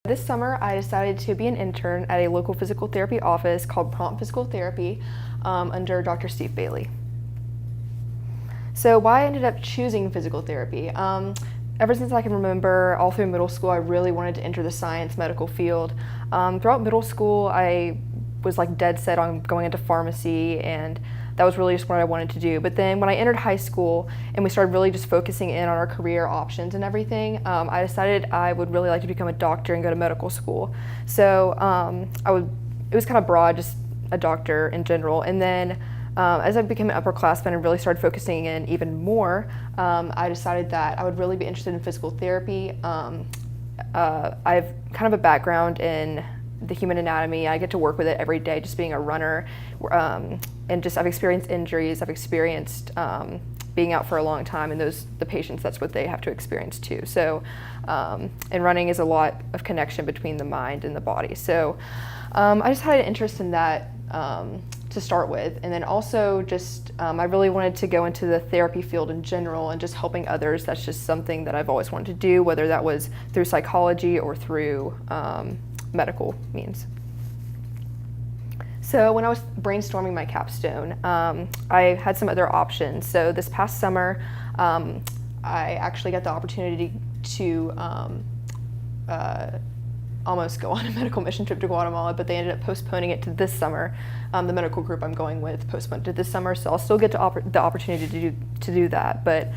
This summer, I decided to be an intern at a local physical therapy office called Prompt Physical Therapy under Dr. Steve Bailey. So why I ended up choosing physical therapy? Ever since I can remember, all through middle school, I really wanted to enter the science medical field. Throughout middle school, I was like dead set on going into pharmacy, and that was really just what I wanted to do. But then when I entered high school and we started really just focusing in on our career options and everything, I decided I would really like to become a doctor and go to medical school. So it was kind of broad, just a doctor in general. And then as I became an upperclassman and really started focusing in even more, I decided that I would really be interested in physical therapy. I've kind of a background in the human anatomy. I get to work with it every day, just being a runner, and just I've experienced injuries. I've experienced being out for a long time, and the patients, that's what they have to experience too. So, and running is a lot of connection between the mind and the body. So, I just had an interest in that to start with, and then also just I really wanted to go into the therapy field in general and just helping others. That's just something that I've always wanted to do, whether that was through psychology or through medical means. So when I was brainstorming my capstone, I had some other options. So this past summer, I actually got the opportunity to almost go on a medical mission trip to Guatemala, but they ended up postponing it to this summer. The medical group I'm going with postponed it to this summer, so I'll still get the opportunity to do that, but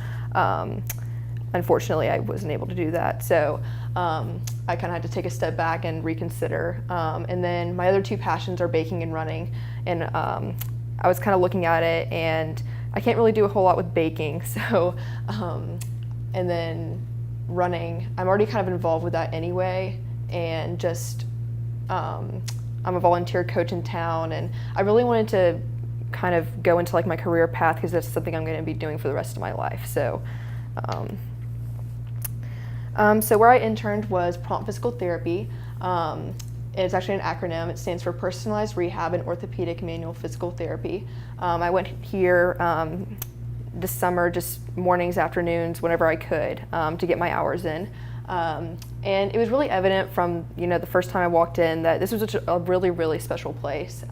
unfortunately I wasn't able to do that. So I kind of had to take a step back and reconsider. And then my other two passions are baking and running, and I was kind of looking at it, and I can't really do a whole lot with baking, so and then running, I'm already kind of involved with that anyway, and just I'm a volunteer coach in town, and I really wanted to kind of go into like my career path because that's something I'm going to be doing for the rest of my life. So so where I interned was Prompt Physical Therapy. It's actually an acronym. It stands for Personalized Rehab and Orthopedic Manual Physical Therapy. I went here this summer, just mornings, afternoons, whenever I could, to get my hours in. And it was really evident from the first time I walked in that this was a really, really special place.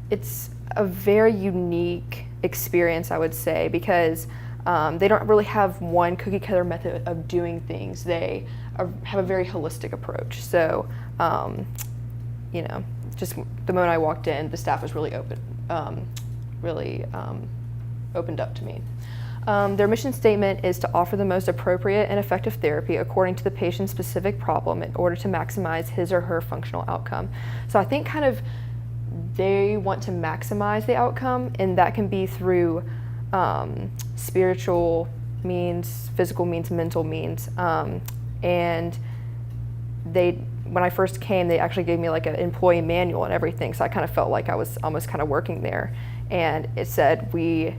It's a very unique experience, I would say, because they don't really have one cookie cutter method of doing things. They have a very holistic approach. So, just the moment I walked in, the staff was really opened up to me. Their mission statement is to offer the most appropriate and effective therapy according to the patient's specific problem in order to maximize his or her functional outcome. So I think kind of they want to maximize the outcome, and that can be through spiritual means, physical means, mental means. And when I first came, they actually gave me like an employee manual and everything, so I kind of felt like I was almost kind of working there. And it said we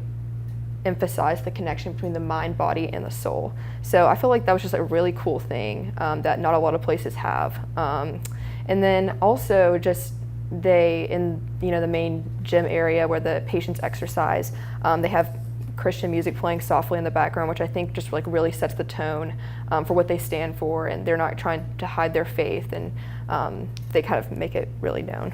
emphasize the connection between the mind, body, and the soul. So I feel like that was just a really cool thing that not a lot of places have. And then also just in the main gym area where the patients exercise, they have Christian music playing softly in the background, which I think just like really sets the tone for what they stand for, and they're not trying to hide their faith, and they kind of make it really known.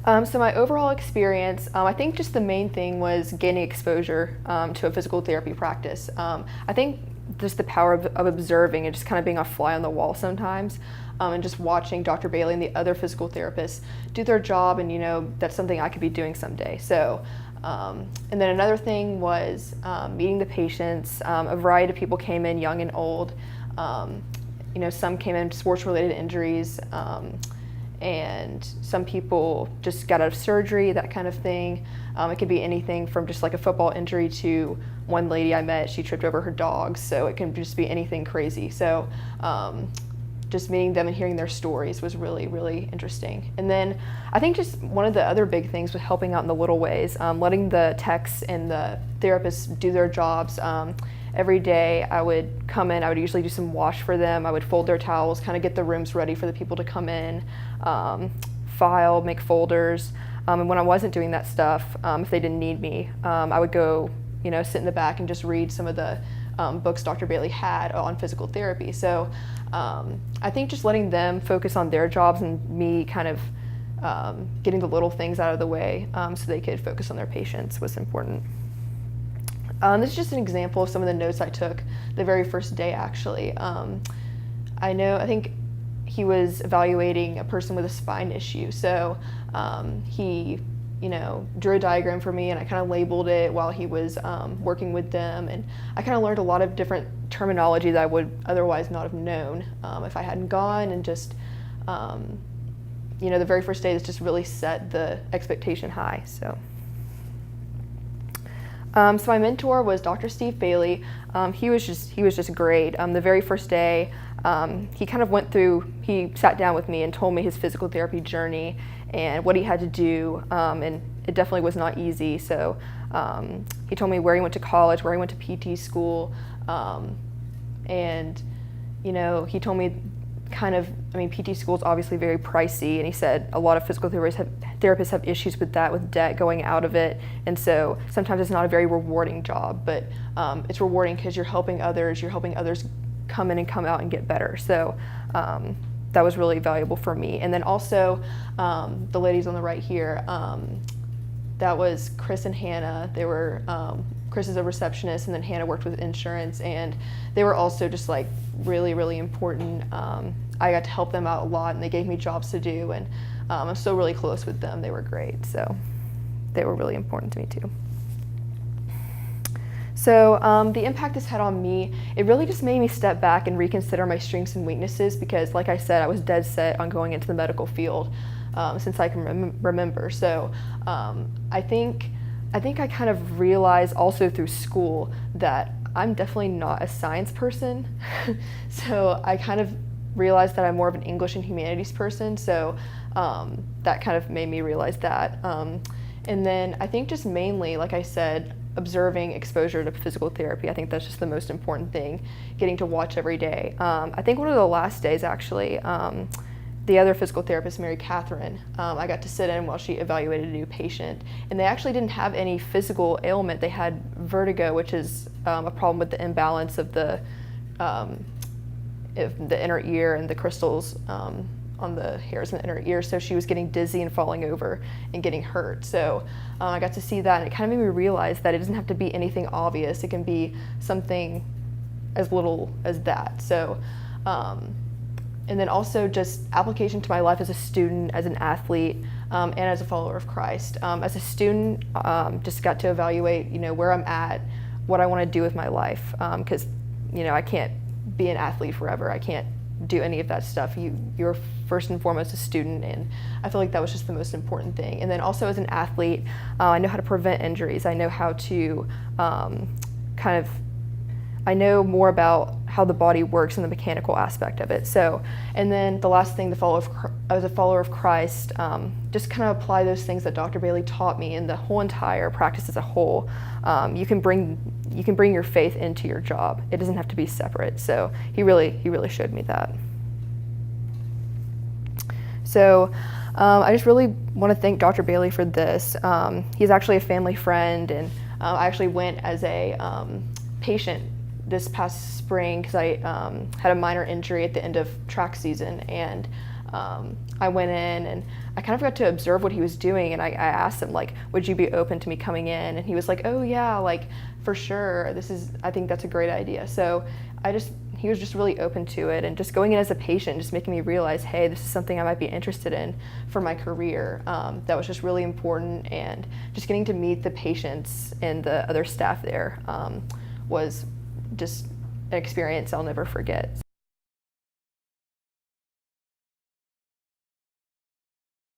So my overall experience, I think just the main thing was gaining exposure to a physical therapy practice. I think just the power of observing and just kind of being a fly on the wall sometimes, and just watching Dr. Bailey and the other physical therapists do their job, and that's something I could be doing someday. So, and then another thing was meeting the patients. A variety of people came in, young and old. Some came in sports-related injuries, and some people just got out of surgery, that kind of thing. It could be anything from just like a football injury to one lady I met, she tripped over her dog, so it can just be anything crazy. So just meeting them and hearing their stories was really, really interesting. And then I think just one of the other big things was helping out in the little ways, letting the techs and the therapists do their jobs. Every day I would come in, I would usually do some wash for them, I would fold their towels, kind of get the rooms ready for the people to come in, file, make folders, and when I wasn't doing that stuff, if they didn't need me, I would go sit in the back and just read some of the books Dr. Bailey had on physical therapy. So I think just letting them focus on their jobs and me kind of getting the little things out of the way so they could focus on their patients was important. This is just an example of some of the notes I took the very first day, actually. I think he was evaluating a person with a spine issue. So he, drew a diagram for me, and I kind of labeled it while he was working with them. And I kind of learned a lot of different terminology that I would otherwise not have known if I hadn't gone, and just, the very first day has just really set the expectation high. So my mentor was Dr. Steve Bailey. He was just great. The very first day, he kind of he sat down with me and told me his physical therapy journey and what he had to do, and it definitely was not easy. So he told me where he went to college, where he went to PT school, and he told me PT school is obviously very pricey, and he said a lot of physical therapists have issues with that, with debt going out of it, and so sometimes it's not a very rewarding job, but it's rewarding because you're helping others come in and come out and get better. So that was really valuable for me. And then also the ladies on the right here, that was Chris and Hannah. They were Chris is a receptionist, and then Hannah worked with insurance, and they were also just like really, really important. I got to help them out a lot, and they gave me jobs to do, and I'm still really close with them. They were great, so they were really important to me too. So the impact this had on me, it really just made me step back and reconsider my strengths and weaknesses, because like I said, I was dead set on going into the medical field since I can remember. So I think I kind of realized also through school that I'm definitely not a science person. So I kind of realized that I'm more of an English and humanities person. So that kind of made me realize that. And then I think just mainly, like I said, observing exposure to physical therapy. I think that's just the most important thing, getting to watch every day. I think one of the last days, actually, the other physical therapist, Mary Catherine, I got to sit in while she evaluated a new patient, and they actually didn't have any physical ailment. They had vertigo, which is a problem with the imbalance of the inner ear and the crystals on the hairs in the inner ear. So she was getting dizzy and falling over and getting hurt. So I got to see that, and it kind of made me realize that it doesn't have to be anything obvious. It can be something as little as that. So and then also just application to my life as a student, as an athlete, and as a follower of Christ. As a student, just got to evaluate, where I'm at, what I want to do with my life, because, I can't be an athlete forever. I can't do any of that stuff. You're first and foremost a student, and I feel like that was just the most important thing. And then also as an athlete, I know how to prevent injuries. I know how to I know more about how the body works and the mechanical aspect of it. So, and then the last thing, as a follower of Christ, just kind of apply those things that Dr. Bailey taught me in the whole entire practice as a whole. You can bring your faith into your job. It doesn't have to be separate. So he really showed me that. So I just really want to thank Dr. Bailey for this. He's actually a family friend, and I actually went as a patient this past spring because I had a minor injury at the end of track season, and I went in and I kind of got to observe what he was doing, and I asked him, like, would you be open to me coming in? And he was like, oh yeah, like for sure, I think that's a great idea. So he was just really open to it, and just going in as a patient, just making me realize, hey, this is something I might be interested in for my career. That was just really important, and just getting to meet the patients and the other staff there was just an experience I'll never forget.